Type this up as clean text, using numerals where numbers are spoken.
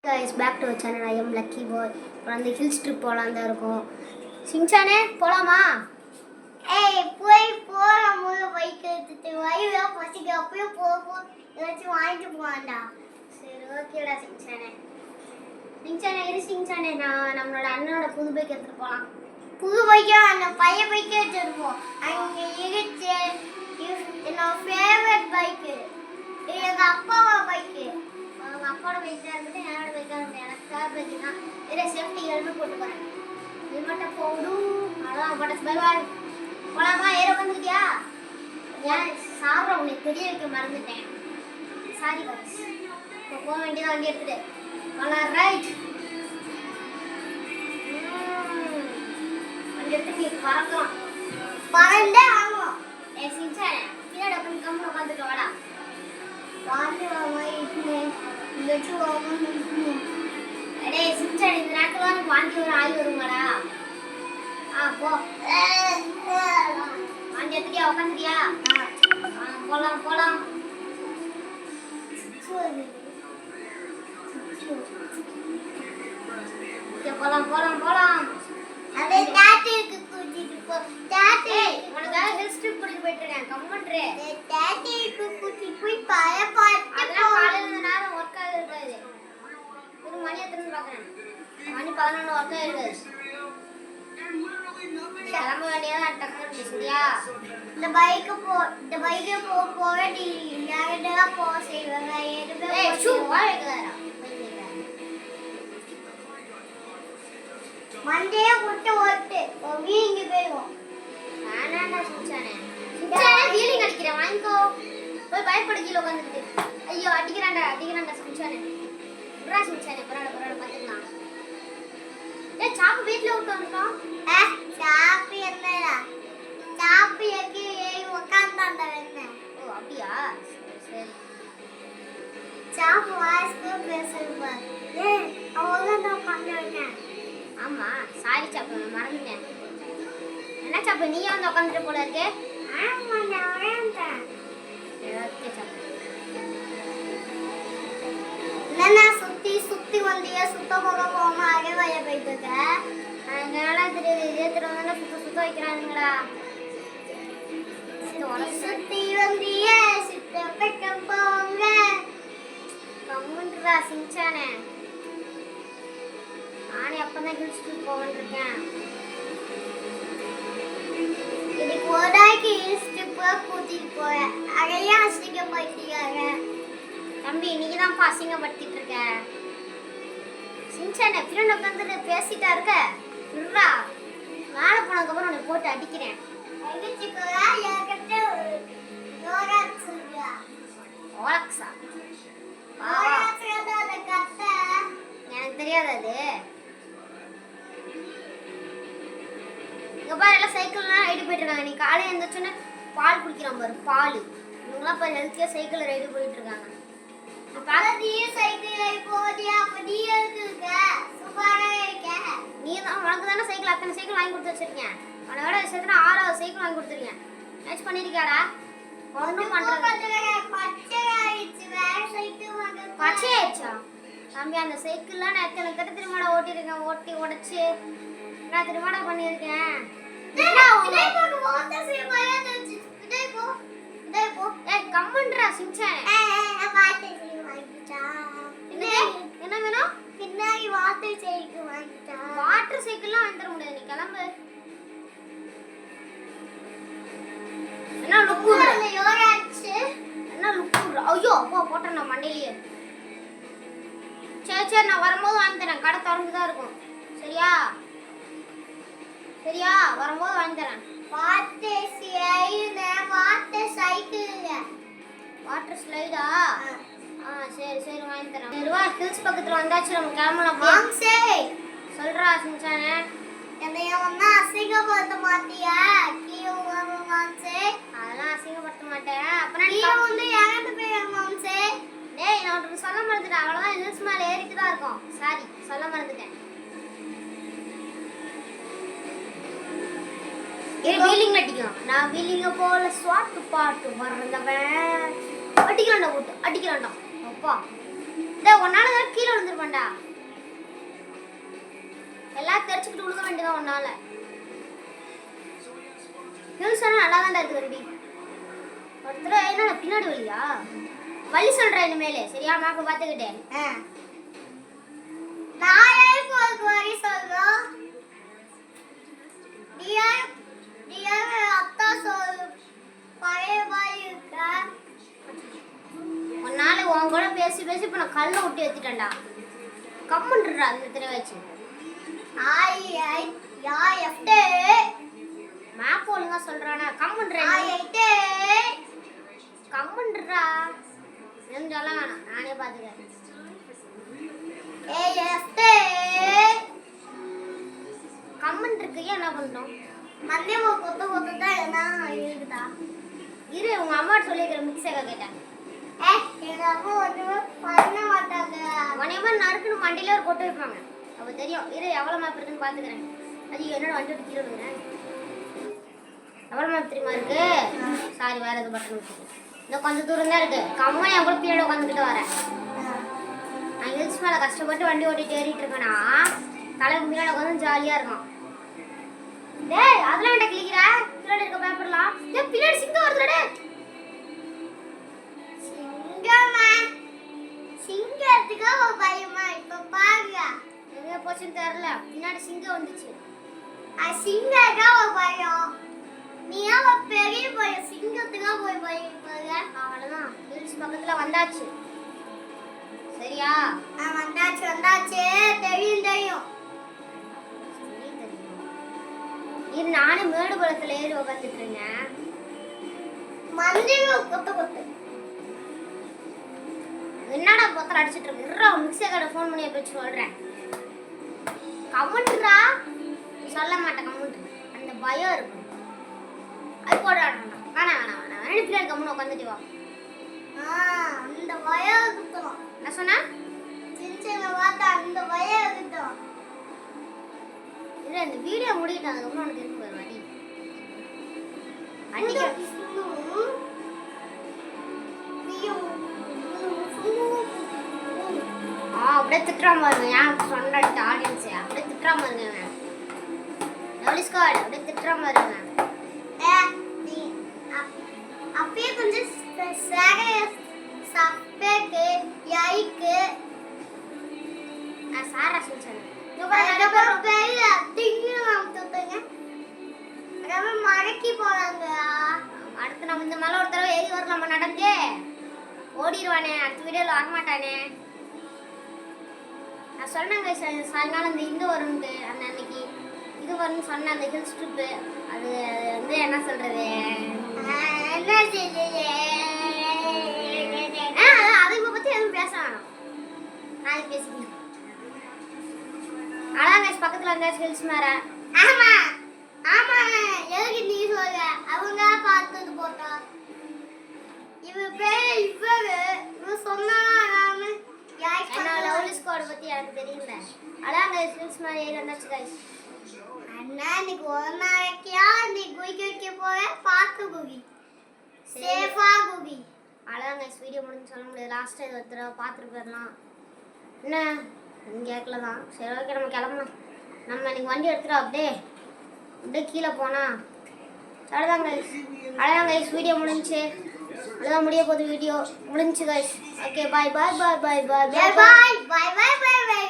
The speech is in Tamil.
guys, back to our channel. I am Lucky Boy. On the hill trip போலாம் தான் இருக்கோம். சிங்சானே போலாமா? போலாம் பைக் எடுத்துட்டு வைவா பசிக்கு அப்பவே ஏதாச்சும் வாங்கிட்டு போவான்டா. சரி ஓகேடா சிங்சானே. சிங்சானே நான் நம்மளோட அண்ணனோட புது பைக் எடுத்துட்டு போலாம். புது பைக்கா அந்த பழைய பைக் எடுத்துருப்போம். அங்க இருக்கு என்னோட ஃபேவரட் பைக். எங்க அப்பாவோட பைக். அவங்க அப்பாவோட பைக் தான் இருந்துட்டு என்னோட பைக் தான் எனக்கு கார் பைக் தான். இதை சேஃப்டி ஹெல்மெட் போட்டு போறேன். ஹெல்மெட்டை போடும். அதான் பட்டஸ் பை பாய். போலாமா? ஏற வந்துட்டியா? ஏன் சாப்பிட்ற உனக்கு தெரிய வைக்க மறந்துட்டேன். Sorry boys. இப்போ போக வேண்டியதான் வண்டி எடுத்துட்டு. போலாம் ரைட். வண்டி எடுத்து நீ பறக்கலாம். பறந்தே ஆகும். சிங்சானே பின்னாடி உட்காந்து கம்முன்னு உட்காந்துட்டு வாடா. அடே சிங்சானே இந்த நேரத்துல வந்து வாந்தி ஒரு ஆள் வருமாடா. போ வாந்தி எடுத்துட்டியா? உட்காந்துட்டியா? போலாம் போலாம். போலாம் போலாம் போலாம். அதே டாட்டிக்கு கூட்டிட்டு போ. டாட்டி உனக்காக ஹில் ட்ரிப் கூட்டிட்டு போயிட்டு இருக்கேன். கம்மன்றே. டாட்டிக்கு கூட்டிட்டு போய் பாட்டு அதெல்லாம் காலையில நேரம் ஒர்க் ஆகிருக்காது. இது மணி எத்தனை பார்க்குறேன். மணி 11 ஒர்க் ஆகிருக்காது. கிளம்ப வேண்டியதான் டக்குனு. சரியா? இந்த பைக்கு போக நேரடா போக செய்வாங்க. ஏய் ஷூ வாழைக்குதாரா? மண்டையே போட்டு ஓட்டு வீங்கி போயிடும். வேணாண்டா சிங்சானே. வீலிங் அடிக்கிறேன் வாங்கிக்கோ. போய் பயப்பட கீழே உட்காந்துட்டு. ஐயோ அடிக்கிறான்டா சிங்சானே. புறா சிங்சானே பரவாயில்ல பார்த்துக்கலாம். ஏய் சாப்பு வீட்டில் விட்டு வந்துட்டோம். சாப்பு என்னடா சாப்பு எங்கே உட்காந்தாண்ட வேணும். ஓ அப்படியா? சரி சாப்பு வாய்ஸ்க்கு பேசுறப்ப அவங்க உட்காந்து வைக்கேன். ஆமா சாரி சாப்பு நான் மறந்துட்டேன். என்ன சாப்பு நீயே வந்து உட்காந்துட்டு போல இருக்கு? ஆமா நான் வரேன். ஓகே சாப்பு. என்னன்னா சுத்தி வந்தியா சுத்த போகாம அரைவாய போயிட்டு இருக்க. அதனால தெரியுது இதே திரும்ப சுத்த வைக்கிறானுங்களா. சுத்தி வந்திய சுத்த பக்கம் போங்க. கம்முன்றா சிங்சானே. நானே அப்பதான் ஹில் ஸ்ட்ரிப் போகணும்னு இருக்கேன். இன்னைக்கு ஓடாக்கி ஹில் ஸ்ட்ரிப்பா கூட்டிட்டு போறேன். அதையா அசிங்க போயிட்டீங்க தம்பி. நீங்க தான் அசிங்கப்படுத்திட்டு இருக்க. சிங்சானே பின்னாடி உட்காந்துட்டு பேசிட்டா இருக்க. இருடா மேலே போனதுக்கப்புறம் உன்னை போட்டு அடிக்கிறேன். ஓலக்ஸா? எனக்கு தெரியாது அது. இங்க பாரு எல்லாம் சைக்கிள்லாம் ரைடு போயிட்டு இருக்காங்க. நீ காலையில் எழுந்திரிச்சோன்னே பால் குடிக்கிறான் பாரு பால். இவங்களாம் இப்போ ஹெல்த்தியாக சைக்கிள் ரைடு போயிட்டு இருக்காங்க. நீ தான் உனக்கு தானே சைக்கிள் அத்தனை சைக்கிள் வாங்கி கொடுத்து வச்சிருக்கேன். உனோட விஷயத்துல 6வது சைக்கிள் வாங்கி கொடுத்துருக்கேன். மேட்ச் பண்ணிருக்காடா? ஒன்றும் பண்றது பச்சை ஆயிடுச்சா தம்பி? அந்த சைக்கிள்லாம் நான் எத்தனை கிட்ட திருமாட ஓட்டிருக்கேன். ஓட்டி உடைச்சு நான் திருமாட பண்ணியிருக்கேன். கம்மன்றா சிங்சானே. என்ன வேணும்? பின்னாடி வாட்டர் சைக்கிள் வாங்கிட்டா. வாட்டர் சைக்கிள்லாம் வாங்கி தர முடியாது. நீ கிளம்பு. என்ன லுக்கு? என்ன லுக்கு? ஐயோ அப்பா போட்டேன் நான் மண்டையிலேயே. சரி நான் வரும்போது வாங்கி தரேன். கடை திறந்து தான் இருக்கும். சரியா வரும்போது வாங்கி தரேன். வாட்டர் ஸ்லைடா? சரி வாங்கி தரேன். ரூபா ஹில்ஸ் பக்கத்துல வந்தாச்சு. நம்ம கிளம்பலாம். சொல்றா சிங்சானே. என்னைய ஒன்னா அசிங்கப்படுத்த மாட்டியா? அதெல்லாம் அசிங்கப்படுத்த மாட்டேன். அப்புறம் நீ வந்து இறந்து போய் மாம்சே. டேய் நான் உனக்கு சொல்ல மறந்துட்டேன். அவ்வளவுதான் ஹில்ஸ் மேல ஏறிட்டு தான் இருக்கும். சாரி சொல்ல மறந்துட்டேன். வீலிங் அடிக்கலாம். நான் வீலிங்க போல ஸ்வாட் பாட்டு வர்றதவன் அடிக்கலாம்டா அப்பா. டேய் உன்னால கீழே விழுந்துருப்பான்டா. வச்சுக்கிட்டு விழுக வேண்டியதான் ஒன்னால. ஹில்ஸ் ஆனால் நல்லா தான் இருக்கு தம்பி. ஒருத்தர் என்ன பின்னாடி வழியா வழி சொல்கிறேன் இனிமேலே சரியா? மேப்பை பார்த்துக்கிட்டேன். நான் ஏன் போக்கு வழி சொல்றோம்? நீ அத்தா சொல் பழைய மாதிரி இருக்க. ஒரு நாள் உன் கூட பேசி பேசி இப்போ நான் கல்லை விட்டு ஏற்றிட்டேன்டா. கம்முன்றா இந்த திரை வச்சு. மேப் ஒழுங்கா சொல்றானா? கம்முன்றா கம்முன்றா. எதுவும் சொல்ல வேணாம், நானே பார்த்துக்கிறேன். கம்மன் இருக்கு, என்ன பண்ணோம்? மந்தியமா கொத்து கொத்து தான் என்ன இருக்குதா? இரு, உங்க அம்மா சொல்லிக்கிற மிக்ஸாக கேட்டேன். எங்க அம்மா ஒண்ணுமே பண்ண மாட்டாங்க. உனையமா நறுக்குன்னு மண்டியில ஒரு கொட்டு வைப்பாங்க. அப்ப தெரியும். இரு, எவ்வளவு மேப் இருக்குன்னு பாத்துக்கிறேன். அது என்னோட வண்டி விட்டு கீழே விடுறேன். எவ்வளவு மேப் தெரியுமா இருக்கு? சாரி, வேற எதுவும் பட்டன் வச்சுக்கோ. இந்த கொஞ்சம் தூரம் தான் இருக்கு. கம்மன் என் கூட பின்னாடி உட்காந்துக்கிட்டு வரேன். நான் ஹில்ஸ் மேல கஷ்டப்பட்டு வண்டி ஓட்டிட்டு ஏறிட்டு இருக்கேன்னா தலைக்கு முன்னாடி உட்காந்து ஜாலியா இருக்கும். டேய், அதெல்லாம் என்ன கிளிக்கிற? பின்னாடி இருக்க பேப்பர்லாம். டேய், பின்னாடி சிங்கம் வருதுடா. சிங்கத்துக்கு ஒரு பயமா? இப்ப பாருங்க, எங்க போச்சுன்னு தெரியல. பின்னாடி சிங்கம் வந்துச்சு. சிங்கத்துக்கு ஒரு பயம். நீ ஒரு பெரிய பயம், சிங்கத்துக்கு போய் பயப்படுங்க. அவ்வளவுதான், ஹில்ஸ் பக்கத்துல வந்தாச்சு. சரியா? வந்தாச்சு தெரியும். இது நானும் மேடு பழத்துல ஏறி உட்காந்துட்டு இருந்தேன். மந்திரி கொத்து கொத்து என்னடா பொத்தல் அடிச்சிட்டு இருக்கு? மிக்ஸி கடை ஃபோன் பண்ணி போய் சொல்றேன். கமெண்ட்ரா சொல்ல மாட்டேன். கமெண்ட் அந்த பயம் இருக்கும். அது போட வேணாம் வேணாம் பிள்ளைங்க கம்முன்னு உட்காந்துட்டு வா. அந்த பயம் இருக்கட்டும். என்ன சொன்னா? சின்ன பார்த்தா அந்த பயம் இருக்கட்டும். இல்லை, இந்த வீடியோ முடிக்கிட்டு அதுக்கப்புறம் உனக்கு இருக்கு வேறு வழி. அன்னைக்கு அப்படியே திட்டுறாம பாருங்க. ஏன் சொன்ன ஆடியன்ஸு அப்படியே திட்டுறாம பாருங்க. ஸ்காட் அப்படியே திட்டுறாம பாருங்க. அப்பயே கொஞ்சம் சப்பேக்கு யைக்கு நான் சாரா சொல்றேன். மடக்கி போறாங்க. அடுத்து நம்ம இந்த மேல ஒரு தடவை ஏறி வரலாமா? நடந்தே ஓடிடுவானே, அடுத்த வீடியோல வரமாட்டானே. நான் சொன்னேங்க சாயங்காலம் இந்த வரும்ட்டு. அந்த அன்னைக்கு இது வரும்னு சொன்னேன், அந்த ஹில்ஸ் ட்ரிப்பு. அது வந்து என்ன சொல்றது, என்ன செய்ய அதை பத்தி எதுவும் பேச வேணாம். நான் பேசிக்கிறேன். அதான் பக்கத்துல இருந்தாச்சு ஹில்ஸ் மேல. ஆமா ஆமா, எதுக்கு நீ சொல்ற? அவங்க பார்த்தது போட்டா இவ பேர் இவ சொன்னா என்ன லவ்லி ஸ்குவாட் பத்தி எனக்கு தெரியல. அதான் ஹில்ஸ் மேல ஏறி வந்தாச்சு गाइस. அண்ணா இன்னைக்கு ஒரு நாளைக்கா நீ குயிக்க போற? பார்த்து குகி சேஃபா குகி. அதான் गाइस, வீடியோ முடிஞ்சு சொல்ல முடியாது. லாஸ்ட் இது ஒரு தடவை பார்த்துட்டு போயிடலாம். என்ன நீங்கள் கேட்கல தான். சரி, ஓகே, நம்ம கிளம்பணும். நம்ம இன்னைக்கு வண்டி எடுத்துகிட்டு அப்படியே கீழே போனா அவ்வளோதான் கைஸ். அவ்வளோதான் கைஸ், வீடியோ முடிஞ்சு. அவ்வளோதான், முடிய போகுது வீடியோ முடிஞ்சு கைஸ். ஓகே, பாய் பாய் பாய் பாய் பாய் பாய் பாய் பாய் பாய் பாய்.